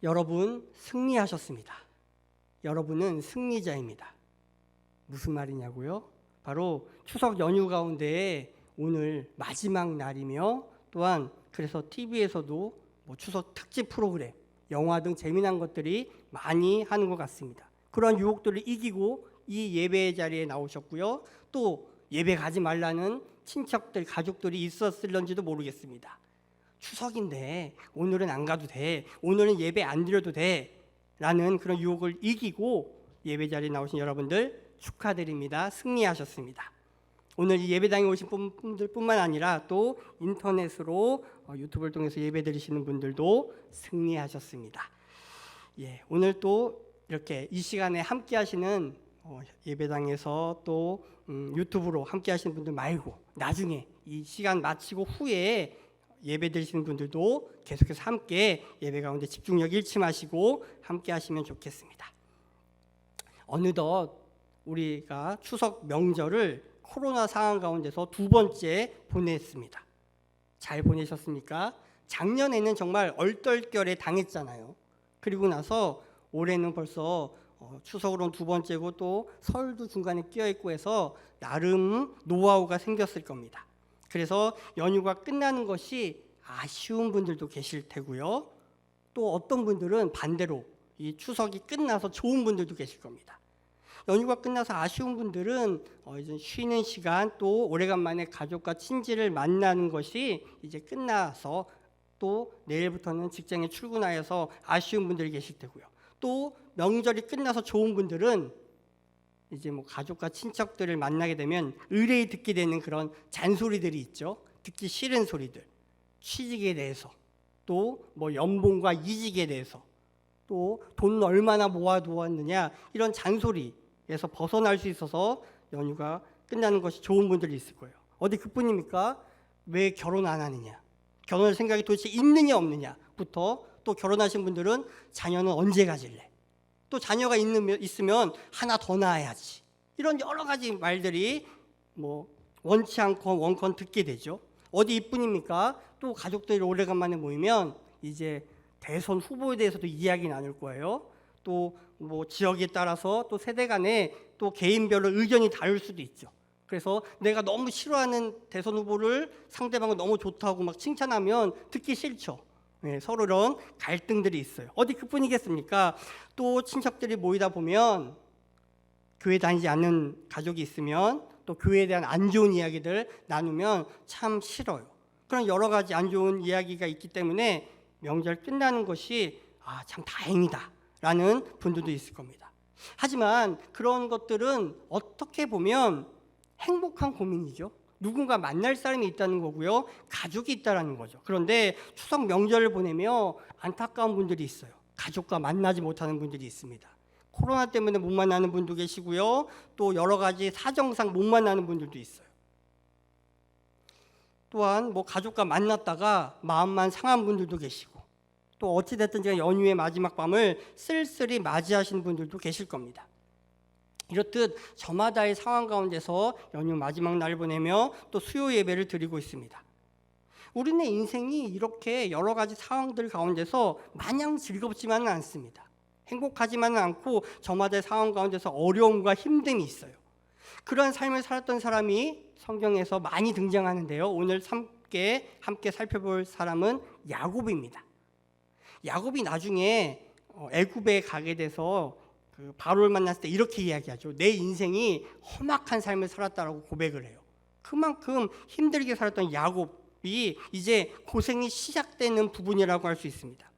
여러분 승리하셨습니다. 여러분은 승리자입니다. 무슨 말이냐고요? 바로 추석 연휴 가운데 오늘 마지막 날이며 또한 그래서 TV에서도 추석 특집 프로그램, 영화 등 재미난 것들이 많이 하는 것 같습니다. 그런 유혹들을 이기고 이 예배 자리에 나오셨고요. 또 예배 가지 말라는 친척들, 가족들이 있었을런지도 모르겠습니다. 추석인데 오늘은 안 가도 돼, 오늘은 예배 안 드려도 돼 라는 그런 유혹을 이기고 예배 자리에 나오신 여러분들 축하드립니다. 승리하셨습니다. 오늘 이 예배당에 오신 분들뿐만 아니라 또 인터넷으로 유튜브를 통해서 예배 드리시는 분들도 승리하셨습니다. 오늘 또 이렇게 이 시간에 함께 하시는 예배당에서 또 유튜브로 함께 하시는 분들 말고 나중에 이 시간 마치고 후에 예배 드리시는 분들도 계속해서 함께 예배 가운데 집중력 잃지 마시고 함께 하시면 좋겠습니다. 어느덧 우리가 추석 명절을 코로나 상황 가운데서 두 번째 보냈습니다. 잘 보내셨습니까? 작년에는 정말 얼떨결에 당했잖아요. 그리고 나서 올해는 벌써 추석으로는 두 번째고 또 설도 중간에 끼어있고 해서 나름 노하우가 생겼을 겁니다. 그래서 연휴가 끝나는 것이 아쉬운 분들도 계실 테고요. 또 어떤 분들은 반대로 이 추석이 끝나서 좋은 분들도 계실 겁니다. 연휴가 끝나서 아쉬운 분들은 이제 쉬는 시간 또 오래간만에 가족과 친지를 만나는 것이 이제 끝나서 또 내일부터는 직장에 출근하여서 아쉬운 분들이 계실 테고요. 또 명절이 끝나서 좋은 분들은 이제 가족과 친척들을 만나게 되면 의뢰이 듣게 되는 그런 잔소리들이 있죠. 듣기 싫은 소리들, 취직에 대해서, 또 연봉과 이직에 대해서, 또 돈 얼마나 모아두었느냐 이런 잔소리에서 벗어날 수 있어서 연휴가 끝나는 것이 좋은 분들이 있을 거예요. 어디 그뿐입니까? 왜 결혼 안 하느냐, 결혼할 생각이 도대체 있느냐 없느냐부터, 또 결혼하신 분들은 자녀는 언제 가질래, 또 자녀가 있으면 하나 더 낳아야지, 이런 여러 가지 말들이 원치 않고 원컨 듣게 되죠. 어디 이뿐입니까? 또 가족들이 오래간만에 모이면 이제 대선 후보에 대해서도 이야기 나눌 거예요. 또 지역에 따라서 또 세대 간에 또 개인별로 의견이 다를 수도 있죠. 그래서 내가 너무 싫어하는 대선 후보를 상대방은 너무 좋다고 막 칭찬하면 듣기 싫죠. 서로 이런 갈등들이 있어요. 어디 그뿐이겠습니까? 또 친척들이 모이다 보면 교회 다니지 않는 가족이 있으면 또 교회에 대한 안 좋은 이야기들 나누면 참 싫어요. 그런 여러 가지 안 좋은 이야기가 있기 때문에 명절 끝나는 것이 참 다행이다 라는 분들도 있을 겁니다. 하지만 그런 것들은 어떻게 보면 행복한 고민이죠. 누군가 만날 사람이 있다는 거고요. 가족이 있다는 거죠. 그런데 추석 명절을 보내며 안타까운 분들이 있어요. 가족과 만나지 못하는 분들이 있습니다. 코로나 때문에 못 만나는 분도 계시고요. 또 여러 가지 사정상 못 만나는 분들도 있어요. 또한 가족과 만났다가 마음만 상한 분들도 계시고, 또 어찌됐든 제가 연휴의 마지막 밤을 쓸쓸히 맞이하시는 분들도 계실 겁니다. 이렇듯 저마다의 상황 가운데서 연휴 마지막 날을 보내며 또 수요 예배를 드리고 있습니다. 우리는 인생이 이렇게 여러 가지 상황들 가운데서 마냥 즐겁지만은 않습니다. 행복하지만은 않고 저마다의 상황 가운데서 어려움과 힘듦이 있어요. 그런 삶을 살았던 사람이 성경에서 많이 등장하는데요. 오늘 함께 살펴볼 사람은 야곱입니다. 야곱이 나중에 애굽에 가게 돼서 바로를 만났을 때 이렇게 이야기하죠. 내 인생이 험악한 삶을 살았다라고 고백을 해요. 그만큼 힘들게 살았던 야곱이 이제 고생이 시작되는 부분이라고 할 수 있습니다.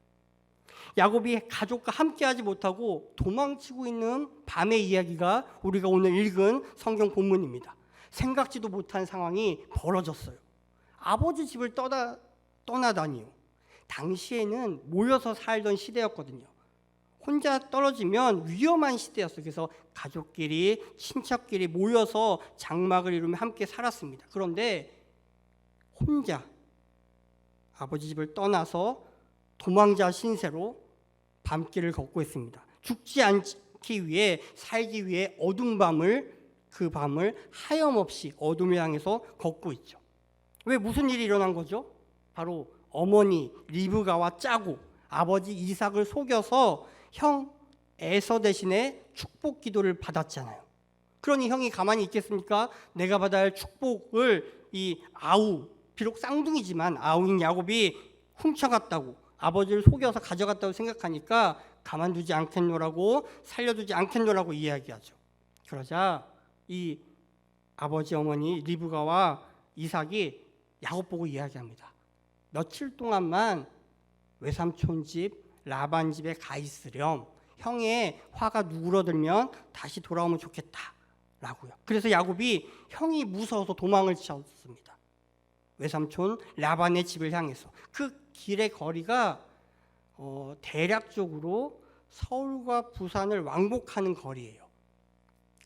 야곱이 가족과 함께하지 못하고 도망치고 있는 밤의 이야기가 우리가 오늘 읽은 성경 본문입니다. 생각지도 못한 상황이 벌어졌어요. 아버지 집을 떠나다니요. 당시에는 모여서 살던 시대였거든요. 혼자 떨어지면 위험한 시대였어요. 그래서 가족끼리, 친척끼리 모여서 장막을 이루며 함께 살았습니다. 그런데 혼자 아버지 집을 떠나서 도망자 신세로 밤길을 걷고 있습니다. 죽지 않기 위해, 살기 위해 그 밤을 하염없이 어둠을 향해서 걷고 있죠. 왜 무슨 일이 일어난 거죠? 바로 어머니 리브가와 짜고 아버지 이삭을 속여서 형 에서 대신에 축복 기도를 받았잖아요. 그러니 형이 가만히 있겠습니까? 내가 받아야 할 축복을 이 아우, 비록 쌍둥이지만 아우인 야곱이 훔쳐갔다고, 아버지를 속여서 가져갔다고 생각하니까 가만두지 않겠노라고, 살려두지 않겠노라고 이야기하죠. 그러자 이 아버지 어머니 리브가와 이삭이 야곱 보고 이야기합니다. 며칠 동안만 외삼촌 집 라반 집에 가 있으렴. 형의 화가 누그러들면 다시 돌아오면 좋겠다라고요. 그래서 야곱이 형이 무서워서 도망을 쳤습니다. 외삼촌 라반의 집을 향해서. 그 길의 거리가 대략적으로 서울과 부산을 왕복하는 거리예요.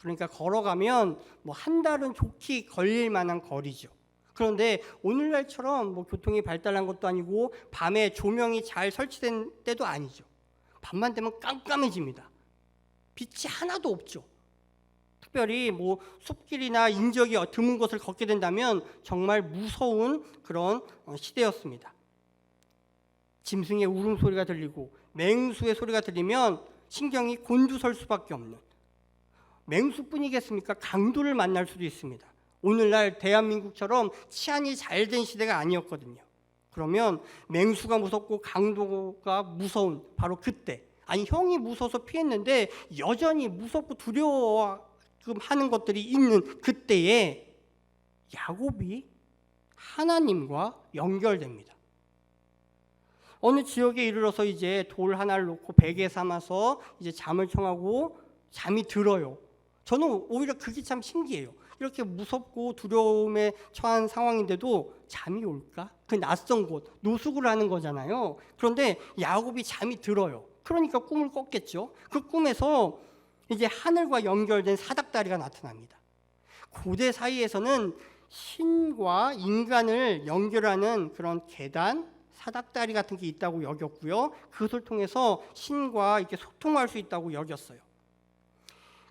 그러니까 걸어가면 뭐 한 달은 좋게 걸릴 만한 거리죠. 그런데 오늘날처럼 뭐 교통이 발달한 것도 아니고 밤에 조명이 잘 설치된 때도 아니죠. 밤만 되면 깜깜해집니다. 빛이 하나도 없죠. 특별히 뭐 숲길이나 인적이 드문 곳을 걷게 된다면 정말 무서운 그런 시대였습니다. 짐승의 울음소리가 들리고 맹수의 소리가 들리면 신경이 곤두설 수밖에 없는, 맹수뿐이겠습니까? 강도를 만날 수도 있습니다. 오늘날 대한민국처럼 치안이 잘 된 시대가 아니었거든요. 그러면 맹수가 무섭고 강도가 무서운 바로 그때, 아니 형이 무서워서 피했는데 여전히 무섭고 두려워하는 것들이 있는 그때에 야곱이 하나님과 연결됩니다. 어느 지역에 이르러서 이제 돌 하나를 놓고 베개 삼아서 이제 잠을 청하고 잠이 들어요. 저는 오히려 그게 참 신기해요. 이렇게 무섭고 두려움에 처한 상황인데도 잠이 올까? 그 낯선 곳, 노숙을 하는 거잖아요. 그런데 야곱이 잠이 들어요. 그러니까 꿈을 꿨겠죠. 그 꿈에서 이제 하늘과 연결된 사닥다리가 나타납니다. 고대 사이에서는 신과 인간을 연결하는 그런 계단, 사닥다리 같은 게 있다고 여겼고요. 그것을 통해서 신과 이렇게 소통할 수 있다고 여겼어요.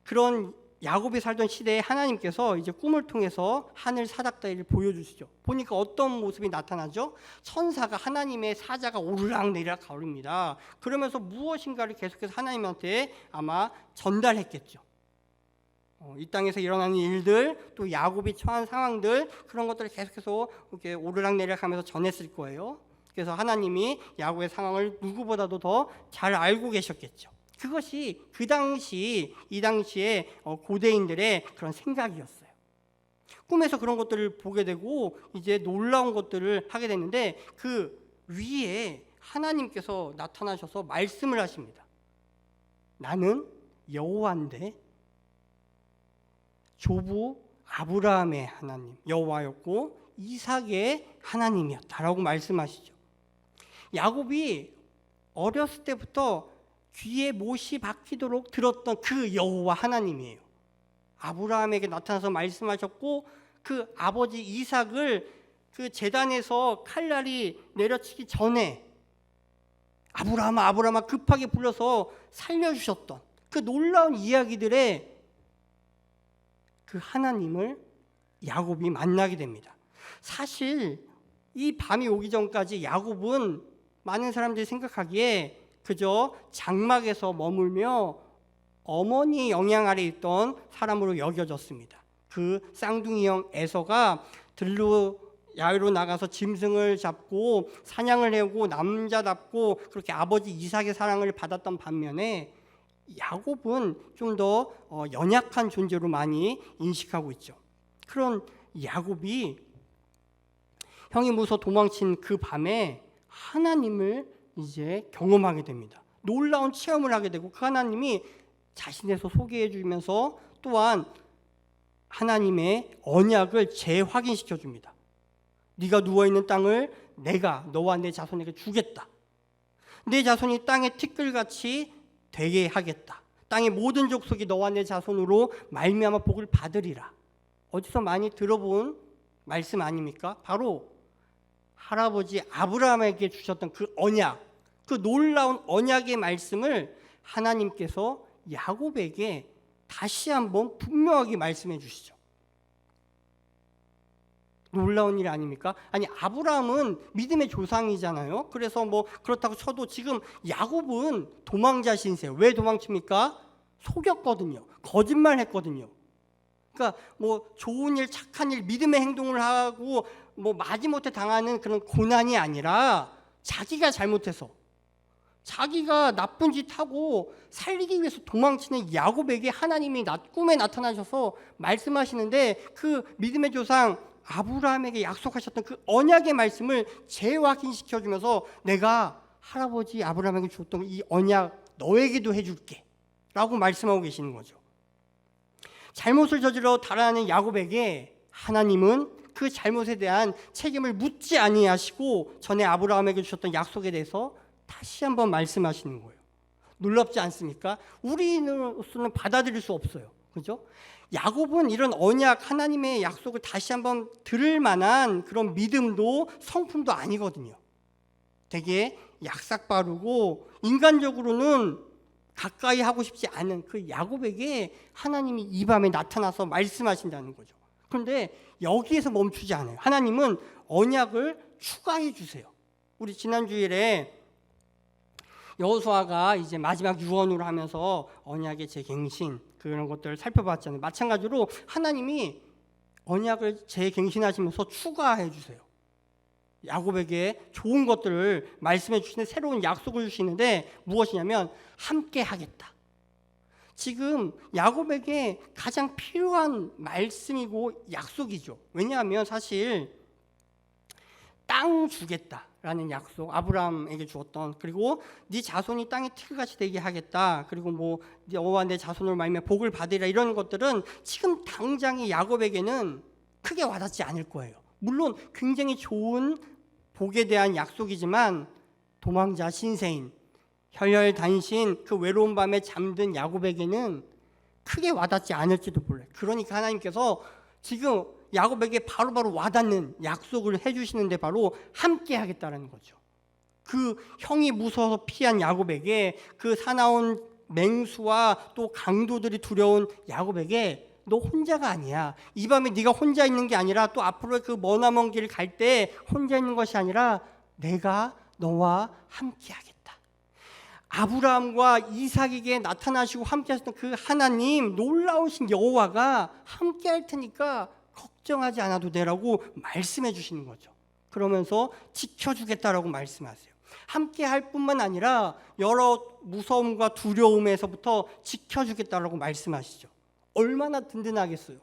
그런 야곱이 살던 시대에 하나님께서 이제 꿈을 통해서 하늘 사닥다리를 보여주시죠. 보니까 어떤 모습이 나타나죠? 천사가, 하나님의 사자가 오르락 내리락 거립니다. 그러면서 무엇인가를 계속해서 하나님한테 아마 전달했겠죠. 이 땅에서 일어나는 일들, 또 야곱이 처한 상황들, 그런 것들을 계속해서 이렇게 오르락 내리락 하면서 전했을 거예요. 그래서 하나님이 야곱의 상황을 누구보다도 더 잘 알고 계셨겠죠. 그것이 그 당시, 이 당시에 고대인들의 그런 생각이었어요. 꿈에서 그런 것들을 보게 되고 이제 놀라운 것들을 하게 됐는데 그 위에 하나님께서 나타나셔서 말씀을 하십니다. 나는 여호와인데 조부 아브라함의 하나님 여호와였고 이삭의 하나님이었다라고 말씀하시죠. 야곱이 어렸을 때부터 귀에 못이 박히도록 들었던 그 여호와 하나님이에요. 아브라함에게 나타나서 말씀하셨고 그 아버지 이삭을 그 제단에서 칼날이 내려치기 전에 아브라함아 아브라함아 급하게 불러서 살려주셨던 그 놀라운 이야기들의 그 하나님을 야곱이 만나게 됩니다. 사실 이 밤이 오기 전까지 야곱은 많은 사람들이 생각하기에 그저 장막에서 머물며 어머니 영향 아래 있던 사람으로 여겨졌습니다. 그 쌍둥이 형 에서가 들로 야외로 나가서 짐승을 잡고 사냥을 해오고 남자답고 그렇게 아버지 이삭의 사랑을 받았던 반면에 야곱은 좀 더 연약한 존재로 많이 인식하고 있죠. 그런 야곱이 형이 무서워 도망친 그 밤에 하나님을 이제 경험하게 됩니다. 놀라운 체험을 하게 되고 그 하나님이 자신에서 소개해 주면서 또한 하나님의 언약을 재확인시켜 줍니다. 네가 누워있는 땅을 내가 너와 내 자손에게 주겠다. 내 자손이 땅의 티끌같이 되게 하겠다. 땅의 모든 족속이 너와 내 자손으로 말미암아 복을 받으리라. 어디서 많이 들어본 말씀 아닙니까? 바로 할아버지 아브라함에게 주셨던 그 언약, 그 놀라운 언약의 말씀을 하나님께서 야곱에게 다시 한번 분명하게 말씀해 주시죠. 놀라운 일 아닙니까? 아니, 아브라함은 믿음의 조상이잖아요. 그래서 뭐 그렇다고 쳐도 지금 야곱은 도망자 신세예요. 왜 도망칩니까? 속였거든요. 거짓말했거든요. 그러니까 뭐 좋은 일, 착한 일, 믿음의 행동을 하고 뭐 마지못해 당하는 그런 고난이 아니라 자기가 잘못해서 자기가 나쁜 짓 하고 살리기 위해서 도망치는 야곱에게 하나님이 꿈에 나타나셔서 말씀하시는데, 그 믿음의 조상 아브라함에게 약속하셨던 그 언약의 말씀을 재확인시켜주면서 내가 할아버지 아브라함에게 줬던 이 언약 너에게도 해줄게 라고 말씀하고 계시는 거죠. 잘못을 저질러 달아나는 야곱에게 하나님은 그 잘못에 대한 책임을 묻지 아니하시고 전에 아브라함에게 주셨던 약속에 대해서 다시 한번 말씀하시는 거예요. 놀랍지 않습니까? 우리로서는 받아들일 수 없어요. 그죠? 야곱은 이런 언약, 하나님의 약속을 다시 한번 들을 만한 그런 믿음도 성품도 아니거든요. 되게 약삭빠르고 인간적으로는 가까이 하고 싶지 않은 그 야곱에게 하나님이 이 밤에 나타나서 말씀하신다는 거죠. 그런데 여기에서 멈추지 않아요. 하나님은 언약을 추가해 주세요. 우리 지난 주일에 여호수아가 이제 마지막 유언으로 하면서 언약의 재갱신 그런 것들을 살펴봤잖아요. 마찬가지로 하나님이 언약을 재갱신하시면서 추가해 주세요. 야곱에게 좋은 것들을 말씀해 주시는 새로운 약속을 주시는데 무엇이냐면 함께 하겠다. 지금 야곱에게 가장 필요한 말씀이고 약속이죠. 왜냐하면 사실 땅 주겠다라는 약속, 아브라함에게 주었던, 그리고 네 자손이 땅의 틀같이 되게 하겠다, 그리고 뭐 너와 내 자손을 말미암아 복을 받으리라, 이런 것들은 지금 당장의 야곱에게는 크게 와닿지 않을 거예요. 물론 굉장히 좋은 복에 대한 약속이지만 도망자 신세인 혈혈단신 그 외로운 밤에 잠든 야곱에게는 크게 와닿지 않을지도 몰라요. 그러니까 하나님께서 지금 야곱에게 바로바로 와닿는 약속을 해주시는데 바로 함께 하겠다는 거죠. 그 형이 무서워서 피한 야곱에게, 그 사나운 맹수와 또 강도들이 두려운 야곱에게 너 혼자가 아니야. 이 밤에 네가 혼자 있는 게 아니라 또 앞으로 그 머나먼 길을 갈 때 혼자 있는 것이 아니라 내가 너와 함께 하겠다. 아브라함과 이삭에게 나타나시고 함께 하셨던 그 하나님, 놀라우신 여호와가 함께 할 테니까 걱정하지 않아도 되라고 말씀해 주시는 거죠. 그러면서 지켜주겠다라고 말씀하세요. 함께 할 뿐만 아니라 여러 무서움과 두려움에서부터 지켜주겠다라고 말씀하시죠. 얼마나 든든하겠어요.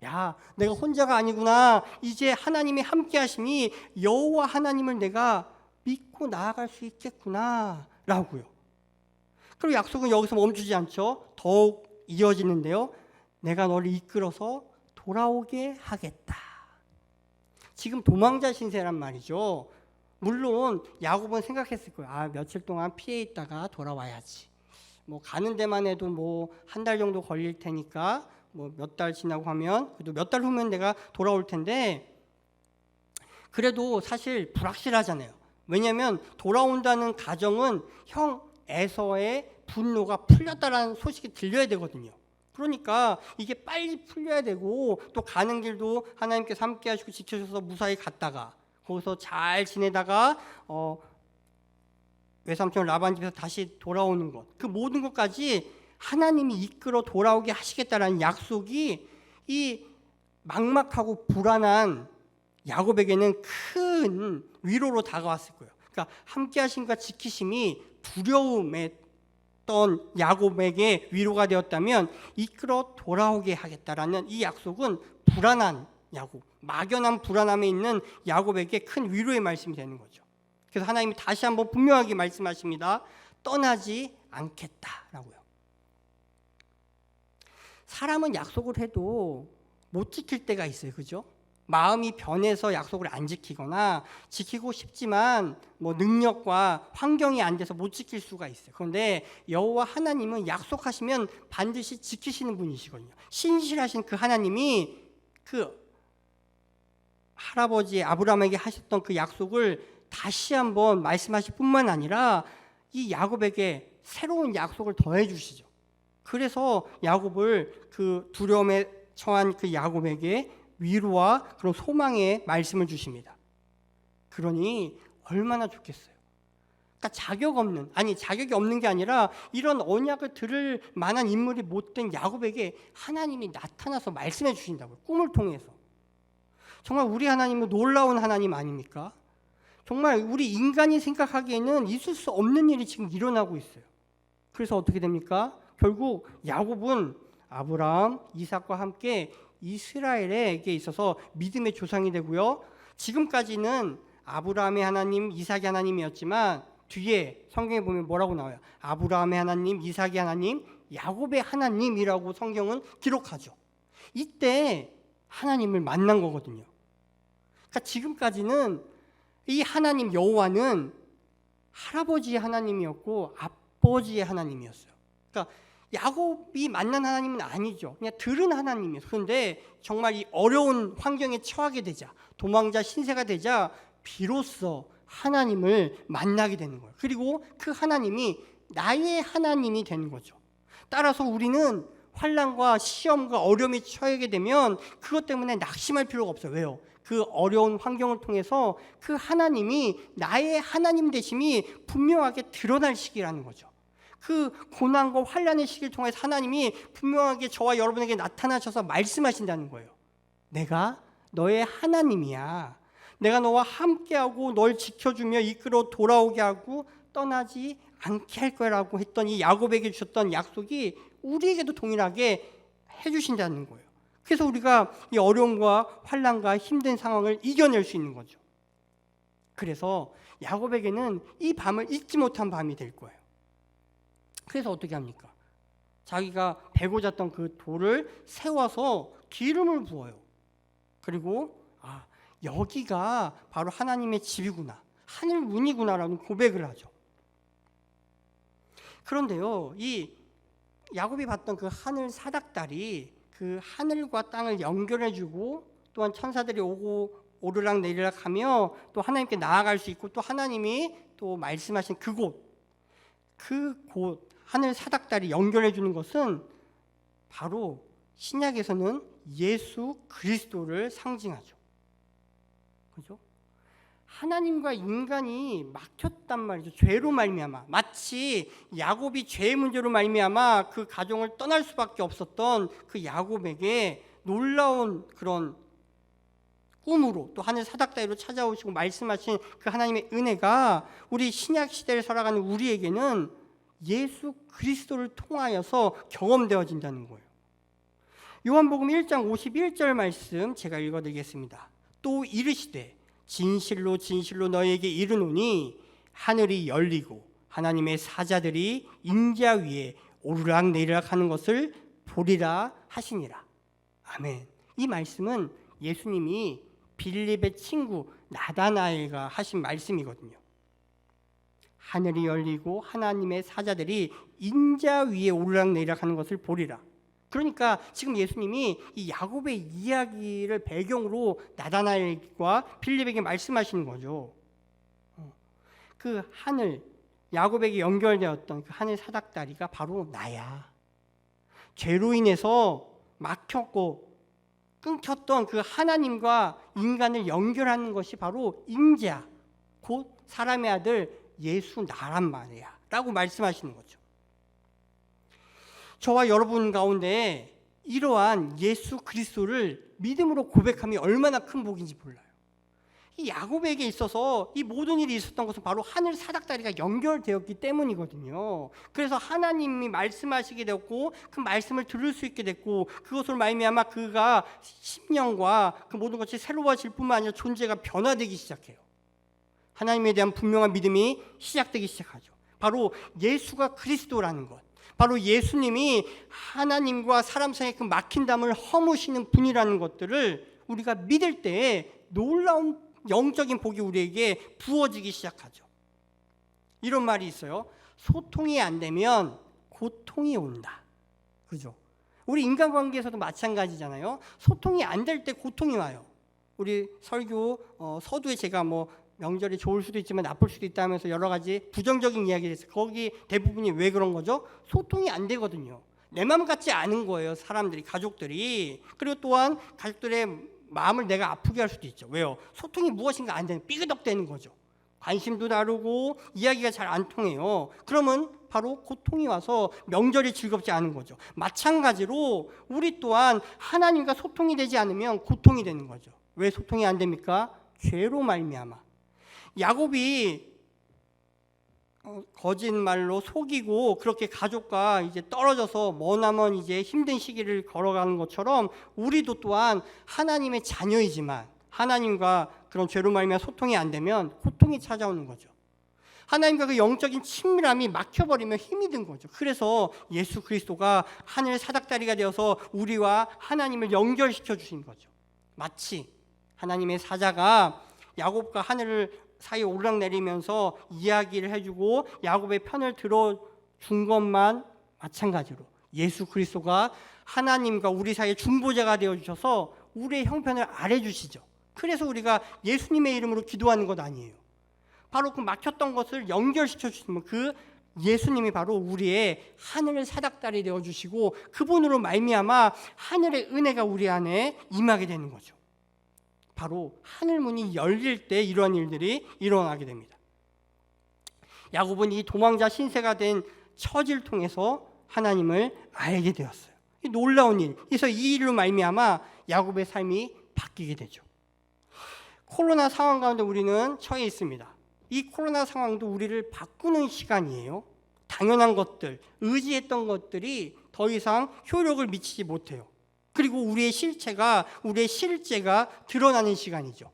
야, 내가 혼자가 아니구나. 이제 하나님이 함께 하시니 여호와 하나님을 내가 믿고 나아갈 수 있겠구나 라고요. 그리고 약속은 여기서 멈추지 않죠. 더욱 이어지는데요. 내가 너를 이끌어서 돌아오게 하겠다. 지금 도망자 신세란 말이죠. 물론 야곱은 생각했을 거예요. 아, 며칠 동안 피해 있다가 돌아와야지. 뭐 가는 데만 해도 뭐 한 달 정도 걸릴 테니까 뭐 몇 달 지나고 하면 그래도 몇 달 후면 내가 돌아올 텐데, 그래도 사실 불확실하잖아요. 왜냐하면 돌아온다는 가정은 형 에서의 분노가 풀렸다라는 소식이 들려야 되거든요. 그러니까 이게 빨리 풀려야 되고, 또 가는 길도 하나님께서 함께 하시고 지켜주셔서 무사히 갔다가 거기서 잘 지내다가 외삼촌 라반 집에서 다시 돌아오는 것, 그 모든 것까지 하나님이 이끌어 돌아오게 하시겠다라는 약속이 이 막막하고 불안한 야곱에게는 큰 위로로 다가왔을 거예요. 그러니까 함께 하심과 지키심이 두려움에 던 야곱에게 위로가 되었다면 이끌어 돌아오게 하겠다라는 이 약속은 불안한 야곱, 막연한 불안함에 있는 야곱에게 큰 위로의 말씀이 되는 거죠. 그래서 하나님이 다시 한번 분명하게 말씀하십니다. 떠나지 않겠다라고요. 사람은 약속을 해도 못 지킬 때가 있어요. 그죠? 마음이 변해서 약속을 안 지키거나 지키고 싶지만 뭐 능력과 환경이 안 돼서 못 지킬 수가 있어요. 그런데 여호와 하나님은 약속하시면 반드시 지키시는 분이시거든요. 신실하신 그 하나님이 그 할아버지 아브라함에게 하셨던 그 약속을 다시 한번 말씀하실 뿐만 아니라 이 야곱에게 새로운 약속을 더해 주시죠. 그래서 야곱을 그 두려움에 처한 그 야곱에게 위로와 그런 소망의 말씀을 주십니다. 그러니 얼마나 좋겠어요. 그러니까 자격이 없는 게 아니라 이런 언약을 들을 만한 인물이 못된 야곱에게 하나님이 나타나서 말씀해 주신다고요. 꿈을 통해서. 정말 우리 하나님은 놀라운 하나님 아닙니까? 정말 우리 인간이 생각하기에는 있을 수 없는 일이 지금 일어나고 있어요. 그래서 어떻게 됩니까? 결국 야곱은 아브라함, 이삭과 함께 이스라엘에게 있어서 믿음의 조상이 되고요. 지금까지는 아브라함의 하나님, 이삭의 하나님이었지만 뒤에 성경에 보면 뭐라고 나와요? 아브라함의 하나님, 이삭의 하나님, 야곱의 하나님이라고 성경은 기록하죠. 이때 하나님을 만난 거거든요. 그러니까 지금까지는 이 하나님 여호와는 할아버지의 하나님이었고 아버지의 하나님이었어요. 그러니까 야곱이 만난 하나님은 아니죠. 그냥 들은 하나님이었어요. 그런데 정말 이 어려운 환경에 처하게 되자, 도망자 신세가 되자 비로소 하나님을 만나게 되는 거예요. 그리고 그 하나님이 나의 하나님이 되는 거죠. 따라서 우리는 환난과 시험과 어려움에 처하게 되면 그것 때문에 낙심할 필요가 없어요. 왜요? 그 어려운 환경을 통해서 그 하나님이 나의 하나님 되심이 분명하게 드러날 시기라는 거죠. 그 고난과 환난의 시기를 통해서 하나님이 분명하게 저와 여러분에게 나타나셔서 말씀하신다는 거예요. 내가 너의 하나님이야. 내가 너와 함께하고 널 지켜주며 이끌어 돌아오게 하고 떠나지 않게 할 거라고 했던 이 야곱에게 주셨던 약속이 우리에게도 동일하게 해주신다는 거예요. 그래서 우리가 이 어려움과 환난과 힘든 상황을 이겨낼 수 있는 거죠. 그래서 야곱에게는 이 밤을 잊지 못한 밤이 될 거예요. 그래서 어떻게 합니까? 자기가 베고 잤던 그 돌을 세워서 기름을 부어요. 그리고 여기가 바로 하나님의 집이구나, 하늘 문이구나라는 고백을 하죠. 그런데요, 이 야곱이 봤던 그 하늘 사닥달이 그 하늘과 땅을 연결해주고 또한 천사들이 오고 오르락 내리락 하며 또 하나님께 나아갈 수 있고 또 하나님이 또 말씀하신 그곳 하늘 사닥달이 연결해주는 것은 바로 신약에서는 예수 그리스도를 상징하죠. 그죠? 하나님과 인간이 막혔단 말이죠. 죄로 말미암아. 마치 야곱이 죄의 문제로 말미암아 그 가정을 떠날 수밖에 없었던 그 야곱에게 놀라운 그런 꿈으로 또 하늘 사닥다리로 찾아오시고 말씀하신 그 하나님의 은혜가 우리 신약 시대를 살아가는 우리에게는 예수 그리스도를 통하여서 경험되어진다는 거예요. 요한복음 1장 51절 말씀 제가 읽어드리겠습니다. 또 이르시되 진실로 진실로 너희에게 이르노니 하늘이 열리고 하나님의 사자들이 인자 위에 오르락 내리락 하는 것을 보리라 하시니라. 아멘. 이 말씀은 예수님이 빌립의 친구 나다나엘과 하신 말씀이거든요. 하늘이 열리고 하나님의 사자들이 인자 위에 오르락 내리락 하는 것을 보리라. 그러니까 지금 예수님이 이 야곱의 이야기를 배경으로 나다나엘과 빌립에게 말씀하시는 거죠. 그 하늘, 야곱에게 연결되었던 그 하늘 사닥다리가 바로 나야. 죄로 인해서 막혔고 끊겼던 그 하나님과 인간을 연결하는 것이 바로 인자, 곧 사람의 아들 예수 나란 말이야 라고 말씀하시는 거죠. 저와 여러분 가운데 이러한 예수 그리스도를 믿음으로 고백함이 얼마나 큰 복인지 몰라요. 이 야곱에게 있어서 이 모든 일이 있었던 것은 바로 하늘 사닥다리가 연결되었기 때문이거든요. 그래서 하나님이 말씀하시게 되었고 그 말씀을 들을 수 있게 됐고 그것으로 말미암아 그가 심령과 그 모든 것이 새로워질 뿐만 아니라 존재가 변화되기 시작해요. 하나님에 대한 분명한 믿음이 시작되기 시작하죠. 바로 예수가 그리스도라는 것, 바로 예수님이 하나님과 사람 사이의 그 막힌 담을 허무시는 분이라는 것들을 우리가 믿을 때에 놀라운 영적인 복이 우리에게 부어지기 시작하죠. 이런 말이 있어요. 소통이 안 되면 고통이 온다. 그죠? 우리 인간관계에서도 마찬가지잖아요. 소통이 안 될 때 고통이 와요. 우리 설교 서두에 제가 명절이 좋을 수도 있지만 나쁠 수도 있다 하면서 여러 가지 부정적인 이야기를 했어요. 거기 대부분이 왜 그런 거죠? 소통이 안 되거든요. 내 마음 같지 않은 거예요. 사람들이, 가족들이. 그리고 또한 가족들의 마음을 내가 아프게 할 수도 있죠. 왜요? 소통이 무엇인가 안 되는, 삐그덕대는 거죠. 관심도 다르고 이야기가 잘 안 통해요. 그러면 바로 고통이 와서 명절이 즐겁지 않은 거죠. 마찬가지로 우리 또한 하나님과 소통이 되지 않으면 고통이 되는 거죠. 왜 소통이 안 됩니까? 죄로 말미암아. 야곱이 거짓말로 속이고 그렇게 가족과 이제 떨어져서 머나먼 이제 힘든 시기를 걸어가는 것처럼 우리도 또한 하나님의 자녀이지만 하나님과 그런 죄로 말미암아 소통이 안 되면 고통이 찾아오는 거죠. 하나님과 그 영적인 친밀함이 막혀버리면 힘이 든 거죠. 그래서 예수 그리스도가 하늘 사닥다리가 되어서 우리와 하나님을 연결시켜 주신 거죠. 마치 하나님의 사자가 야곱과 하늘을 사이에 오르락내리면서 이야기를 해주고 야곱의 편을 들어준 것만 마찬가지로 예수 그리스도가 하나님과 우리 사이에 중보자가 되어주셔서 우리의 형편을 알아주시죠. 그래서 우리가 예수님의 이름으로 기도하는 것 아니에요. 바로 그 막혔던 것을 연결시켜 주시면 그 예수님이 바로 우리의 하늘의 사닥다리 되어주시고 그분으로 말미암아 하늘의 은혜가 우리 안에 임하게 되는 거죠. 바로 하늘문이 열릴 때 이러한 일들이 일어나게 됩니다. 야곱은 이 도망자 신세가 된 처지를 통해서 하나님을 알게 되었어요. 이 놀라운 일. 그래서 이 일로 말미암아 야곱의 삶이 바뀌게 되죠. 코로나 상황 가운데 우리는 처해 있습니다. 이 코로나 상황도 우리를 바꾸는 시간이에요. 당연한 것들, 의지했던 것들이 더 이상 효력을 미치지 못해요. 그리고 우리의 실체가 드러나는 시간이죠.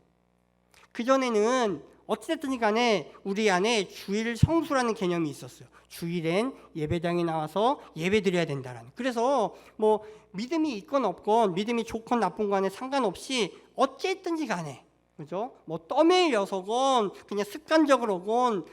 그전에는 어찌됐든 간에 우리 안에 주일 성수라는 개념이 있었어요. 주일엔 예배당에 나와서 예배 드려야 된다라는. 그래서 뭐 믿음이 있건 없건 믿음이 좋건 나쁜 간에 상관없이 어찌했든지 간에 그죠? 뭐 떠밀려서건 그냥 습관적으로건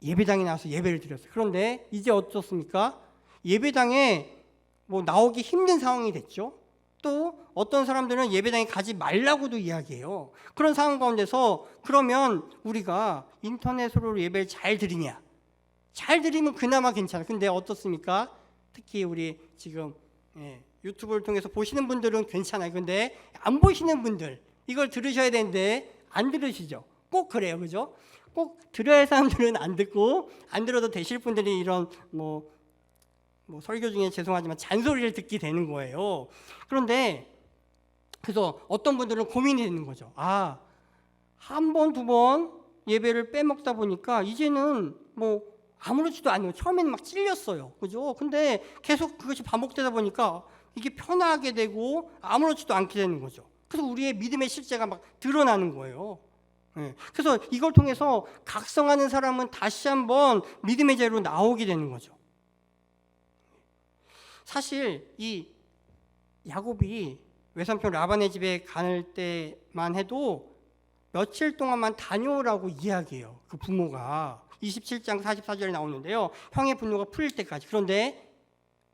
예배당에 나와서 예배를 드렸어요. 그런데 이제 어떻습니까? 예배당에 뭐 나오기 힘든 상황이 됐죠. 또 어떤 사람들은 예배당에 가지 말라고도 이야기해요. 그런 상황 가운데서 그러면 우리가 인터넷으로 예배를 잘 드리냐? 잘 드리면 그나마 괜찮아요. 근데 어떻습니까? 특히 우리 지금 유튜브를 통해서 보시는 분들은 괜찮아요. 근데 안 보시는 분들 이걸 들으셔야 되는데 안 들으시죠? 꼭 그래요. 그죠? 꼭 들어야 할 사람들은 안 듣고 안 들어도 되실 분들이 이런 뭐 설교 중에 죄송하지만 잔소리를 듣게 되는 거예요. 그런데 그래서 어떤 분들은 고민이 되는 거죠. 한 번, 두 번 예배를 빼먹다 보니까 이제는 뭐 아무렇지도 않아요. 처음에는 막 찔렸어요. 그죠? 근데 계속 그것이 반복되다 보니까 이게 편하게 되고 아무렇지도 않게 되는 거죠. 그래서 우리의 믿음의 실제가 막 드러나는 거예요. 그래서 이걸 통해서 각성하는 사람은 다시 한번 믿음의 자리로 나오게 되는 거죠. 사실 이 야곱이 외삼촌 라반의 집에 갈 때만 해도 며칠 동안만 다녀오라고 이야기해요. 그 부모가 27장 44절에 나오는데요. 형의 분노가 풀릴 때까지. 그런데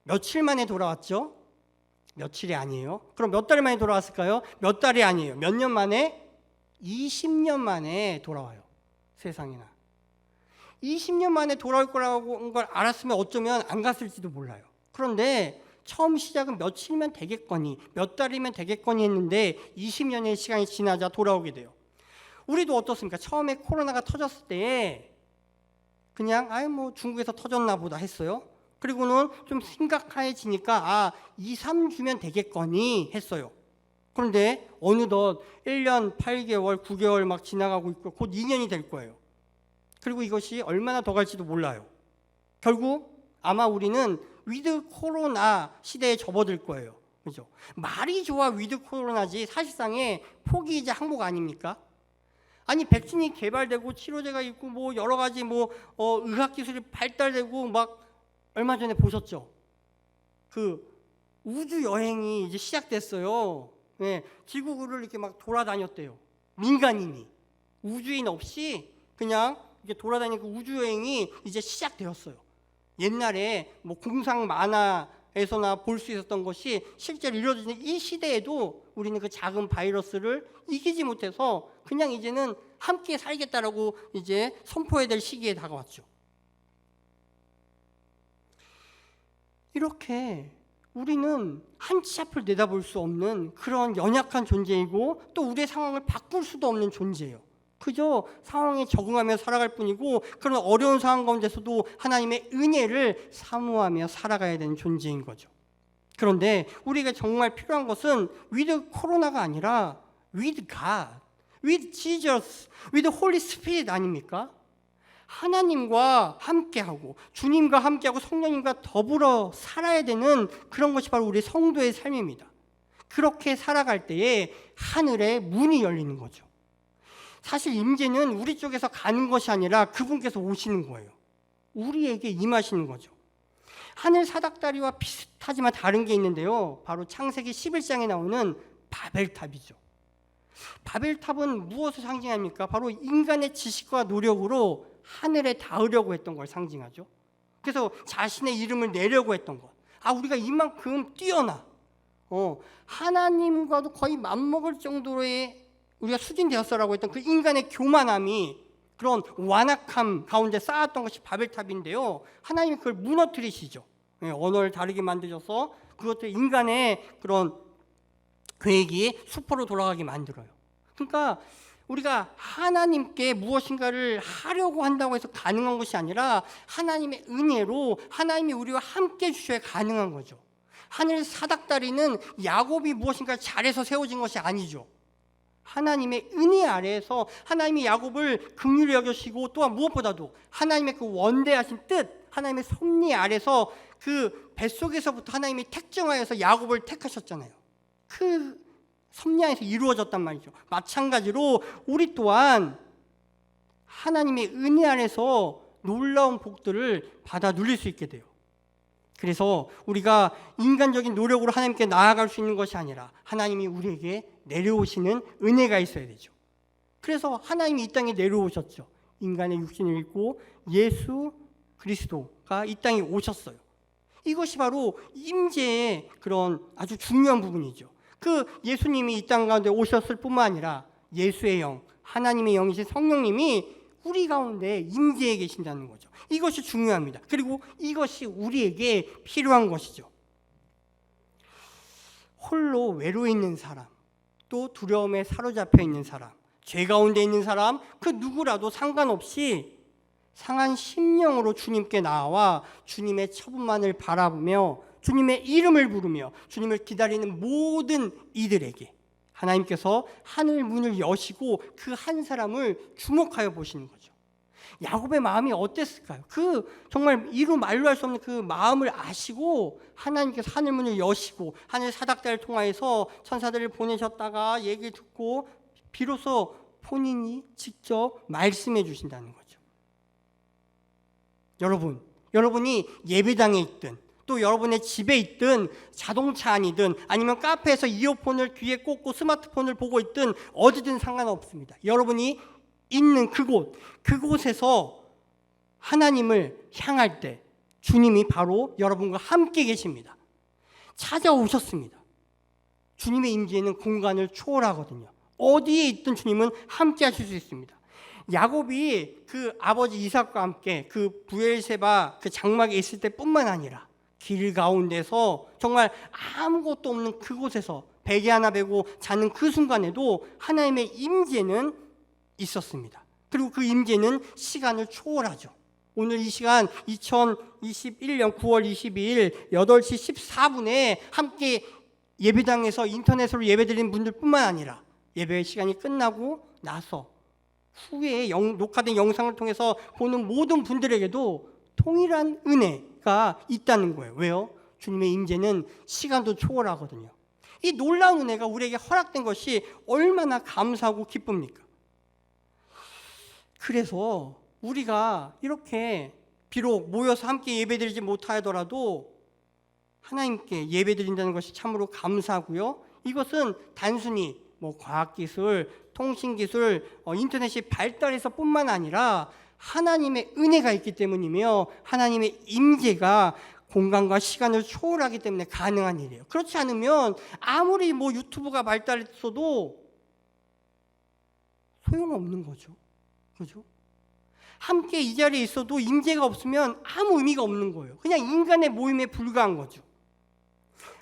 며칠 만에 돌아왔죠? 며칠이 아니에요. 그럼 몇 달 만에 돌아왔을까요? 몇 달이 아니에요. 몇 년 만에? 20년 만에 돌아와요. 세상에나. 20년 만에 돌아올 거라고 걸 알았으면 어쩌면 안 갔을지도 몰라요. 그런데 처음 시작은 며칠이면 되겠거니 몇 달이면 되겠거니 했는데 20년의 시간이 지나자 돌아오게 돼요. 우리도 어떻습니까? 처음에 코로나가 터졌을 때 그냥 뭐 중국에서 터졌나 보다 했어요. 그리고는 좀 심각해지니까 2, 3주면 되겠거니 했어요. 그런데 어느덧 1년 8개월, 9개월 막 지나가고 있고 곧 2년이 될 거예요. 그리고 이것이 얼마나 더 갈지도 몰라요. 결국 아마 우리는 위드 코로나 시대에 접어들 거예요. 그죠? 말이 좋아 위드 코로나지 사실상의 포기이자 항복 아닙니까? 아니 백신이 개발되고 치료제가 있고 뭐 여러 가지 의학 기술이 발달되고 막 얼마 전에 보셨죠? 그 우주 여행이 이제 시작됐어요. 지구를 이렇게 막 돌아다녔대요. 민간인이 우주인 없이 그냥 이렇게 돌아다니는 그 우주 여행이 이제 시작되었어요. 옛날에 뭐 공상 만화에서나 볼 수 있었던 것이 실제로 이루어지는 이 시대에도 우리는 그 작은 바이러스를 이기지 못해서 그냥 이제는 함께 살겠다라고 이제 선포해야 될 시기에 다가왔죠. 이렇게 우리는 한 치 앞을 내다볼 수 없는 그런 연약한 존재이고 또 우리의 상황을 바꿀 수도 없는 존재예요. 그저 상황에 적응하며 살아갈 뿐이고 그런 어려운 상황 가운데서도 하나님의 은혜를 사모하며 살아가야 되는 존재인 거죠. 그런데 우리가 정말 필요한 것은 with 코로나가 아니라 with God, with Jesus, with Holy Spirit 아닙니까? 하나님과 함께하고 주님과 함께하고 성령님과 더불어 살아야 되는 그런 것이 바로 우리 성도의 삶입니다. 그렇게 살아갈 때에 하늘의 문이 열리는 거죠. 사실 임재는 우리 쪽에서 가는 것이 아니라 그분께서 오시는 거예요. 우리에게 임하시는 거죠. 하늘 사닥다리와 비슷하지만 다른 게 있는데요. 바로 창세기 11장에 나오는 바벨탑이죠. 바벨탑은 무엇을 상징합니까? 바로 인간의 지식과 노력으로 하늘에 닿으려고 했던 걸 상징하죠. 그래서 자신의 이름을 내려고 했던 것. 우리가 이만큼 뛰어나 하나님과도 거의 맞먹을 정도의 우리가 수준되었어라고 했던 그 인간의 교만함이 그런 완악함 가운데 쌓았던 것이 바벨탑인데요. 하나님이 그걸 무너뜨리시죠. 언어를 다르게 만드셔서 그것도 인간의 그런 계획이 수포로 돌아가게 만들어요. 그러니까 우리가 하나님께 무엇인가를 하려고 한다고 해서 가능한 것이 아니라 하나님의 은혜로 하나님이 우리와 함께 해주셔야 가능한 거죠. 하늘 사닥다리는 야곱이 무엇인가 잘해서 세워진 것이 아니죠. 하나님의 은혜 아래에서 하나님이 야곱을 긍휼히 여기시고 또한 무엇보다도 하나님의 그 원대하신 뜻, 하나님의 섭리 아래서 그 뱃속에서부터 하나님이 택정하여서 야곱을 택하셨잖아요. 그 섭리 안에서 이루어졌단 말이죠. 마찬가지로 우리 또한 하나님의 은혜 안에서 놀라운 복들을 받아 누릴 수 있게 돼요. 그래서 우리가 인간적인 노력으로 하나님께 나아갈 수 있는 것이 아니라 하나님이 우리에게 내려오시는 은혜가 있어야 되죠. 그래서 하나님이 이 땅에 내려오셨죠. 인간의 육신을 입고 예수 그리스도가 이 땅에 오셨어요. 이것이 바로 임재의 그런 아주 중요한 부분이죠. 그 예수님이 이 땅 가운데 오셨을 뿐만 아니라 예수의 영, 하나님의 영이신 성령님이 우리 가운데 임재해 계신다는 거죠. 이것이 중요합니다. 그리고 이것이 우리에게 필요한 것이죠. 홀로 외로워 있는 사람, 또 두려움에 사로잡혀 있는 사람, 죄 가운데 있는 사람, 그 누구라도 상관없이 상한 심령으로 주님께 나와 주님의 처분만을 바라보며 주님의 이름을 부르며 주님을 기다리는 모든 이들에게 하나님께서 하늘 문을 여시고 그 한 사람을 주목하여 보시는 거죠. 야곱의 마음이 어땠을까요? 그 정말 이루 말로 할 수 없는 그 마음을 아시고 하나님께서 하늘 문을 여시고 하늘 사닥다리를 통하여서 천사들을 보내셨다가 얘기를 듣고 비로소 본인이 직접 말씀해 주신다는 거죠. 여러분이 예배당에 있든 또 여러분의 집에 있든 자동차 안이든 아니면 카페에서 이어폰을 귀에 꽂고 스마트폰을 보고 있든 어디든 상관없습니다. 여러분이 있는 그곳에서 하나님을 향할 때 주님이 바로 여러분과 함께 계십니다. 찾아오셨습니다. 주님의 임재는 공간을 초월하거든요. 어디에 있든 주님은 함께 하실 수 있습니다. 야곱이 그 아버지 이삭과 함께 그 브엘세바 그 장막에 있을 때뿐만 아니라 길 가운데서 정말 아무것도 없는 그곳에서 베개 하나 베고 자는 그 순간에도 하나님의 임재는 있었습니다. 그리고 그 임재는 시간을 초월하죠. 오늘 이 시간 2021년 9월 22일 8시 14분에 함께 예배당에서 인터넷으로 예배드리는 분들뿐만 아니라 예배 시간이 끝나고 나서 후에 녹화된 영상을 통해서 보는 모든 분들에게도 동일한 은혜가 있다는 거예요. 왜요? 주님의 임재는 시간도 초월하거든요. 이 놀라운 은혜가 우리에게 허락된 것이 얼마나 감사하고 기쁩니까? 그래서 우리가 이렇게 비록 모여서 함께 예배드리지 못하더라도 하나님께 예배드린다는 것이 참으로 감사하고요. 이것은 단순히 과학기술, 통신기술, 인터넷이 발달해서 뿐만 아니라 하나님의 은혜가 있기 때문이며 하나님의 임재가 공간과 시간을 초월하기 때문에 가능한 일이에요. 그렇지 않으면 아무리 유튜브가 발달했어도 소용없는 거죠. 그죠? 함께 이 자리에 있어도 임재가 없으면 아무 의미가 없는 거예요. 그냥 인간의 모임에 불과한 거죠.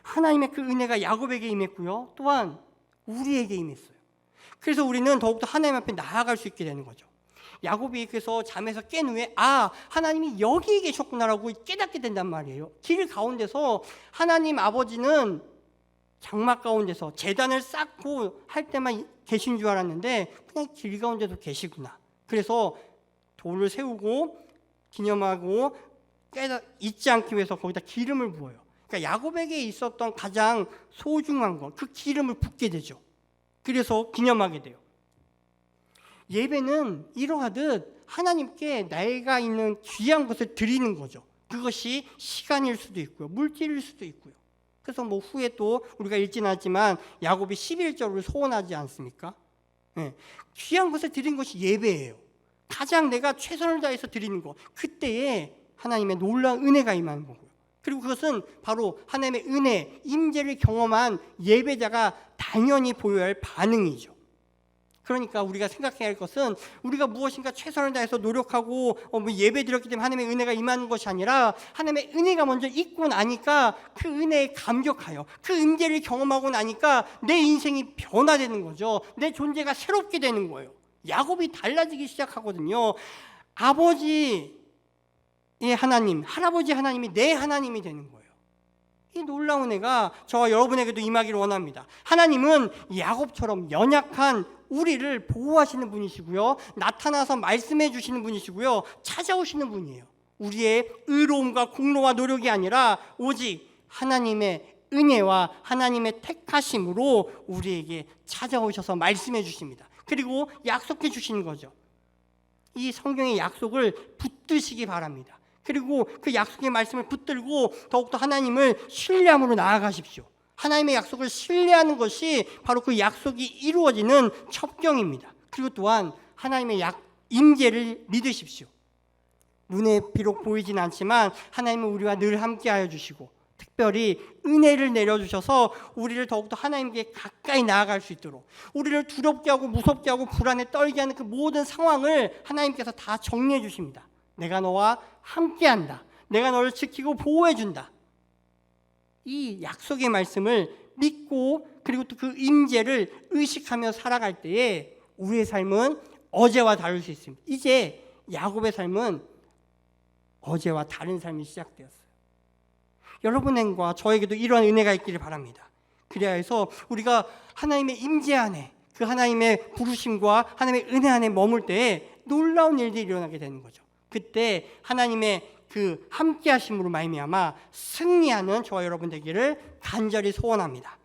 하나님의 그 은혜가 야곱에게 임했고요. 또한 우리에게 임했어요. 그래서 우리는 더욱더 하나님 앞에 나아갈 수 있게 되는 거죠. 야곱이 그래서 잠에서 깬 후에 하나님이 여기 계셨구나라고 깨닫게 된단 말이에요. 길 가운데서 하나님 아버지는 장막 가운데서 제단을 쌓고 할 때만 계신 줄 알았는데 그냥 길 가운데도 계시구나. 그래서 돌을 세우고 기념하고 잊지 않기 위해서 거기다 기름을 부어요. 그러니까 야곱에게 있었던 가장 소중한 것, 그 기름을 붓게 되죠. 그래서 기념하게 돼요. 예배는 이러하듯 하나님께 내가 있는 귀한 것을 드리는 거죠. 그것이 시간일 수도 있고요, 물질일 수도 있고요. 그래서 후에 또 우리가 읽지는 않지만 야곱이 11절을 소원하지 않습니까? 네. 귀한 것을 드리는 것이 예배예요. 가장 내가 최선을 다해서 드리는 것, 그때에 하나님의 놀라운 은혜가 임하는 거고요. 그리고 그것은 바로 하나님의 은혜, 임재를 경험한 예배자가 당연히 보여야 할 반응이죠. 그러니까 우리가 생각해야 할 것은 우리가 무엇인가 최선을 다해서 노력하고 예배 드렸기 때문에 하나님의 은혜가 임하는 것이 아니라 하나님의 은혜가 먼저 있고 나니까 그 은혜에 감격하여 그 임재를 경험하고 나니까 내 인생이 변화되는 거죠. 내 존재가 새롭게 되는 거예요. 야곱이 달라지기 시작하거든요. 아버지의 하나님, 할아버지 하나님이 내 하나님이 되는 거예요. 이 놀라운 은혜가 저와 여러분에게도 임하기를 원합니다. 하나님은 야곱처럼 연약한 우리를 보호하시는 분이시고요, 나타나서 말씀해 주시는 분이시고요, 찾아오시는 분이에요. 우리의 의로움과 공로와 노력이 아니라 오직 하나님의 은혜와 하나님의 택하심으로 우리에게 찾아오셔서 말씀해 주십니다. 그리고 약속해 주시는 거죠. 이 성경의 약속을 붙드시기 바랍니다. 그리고 그 약속의 말씀을 붙들고 더욱더 하나님을 신뢰함으로 나아가십시오. 하나님의 약속을 신뢰하는 것이 바로 그 약속이 이루어지는 첩경입니다. 그리고 또한 하나님의 임재를 믿으십시오. 눈에 비록 보이진 않지만 하나님은 우리와 늘 함께하여 주시고 특별히 은혜를 내려주셔서 우리를 더욱더 하나님께 가까이 나아갈 수 있도록, 우리를 두렵게 하고 무섭게 하고 불안에 떨게 하는 그 모든 상황을 하나님께서 다 정리해 주십니다. 내가 너와 함께한다. 내가 너를 지키고 보호해준다. 이 약속의 말씀을 믿고 그리고 또 그 임재를 의식하며 살아갈 때에 우리의 삶은 어제와 다를 수 있습니다. 이제 야곱의 삶은 어제와 다른 삶이 시작되었어요. 여러분과 저에게도 이러한 은혜가 있기를 바랍니다. 그래야 해서 우리가 하나님의 임재 안에, 그 하나님의 부르심과 하나님의 은혜 안에 머물 때에 놀라운 일들이 일어나게 되는 거죠. 그때 하나님의 그 함께 하심으로 말미암아 승리하는 저와 여러분 되기를 간절히 소원합니다.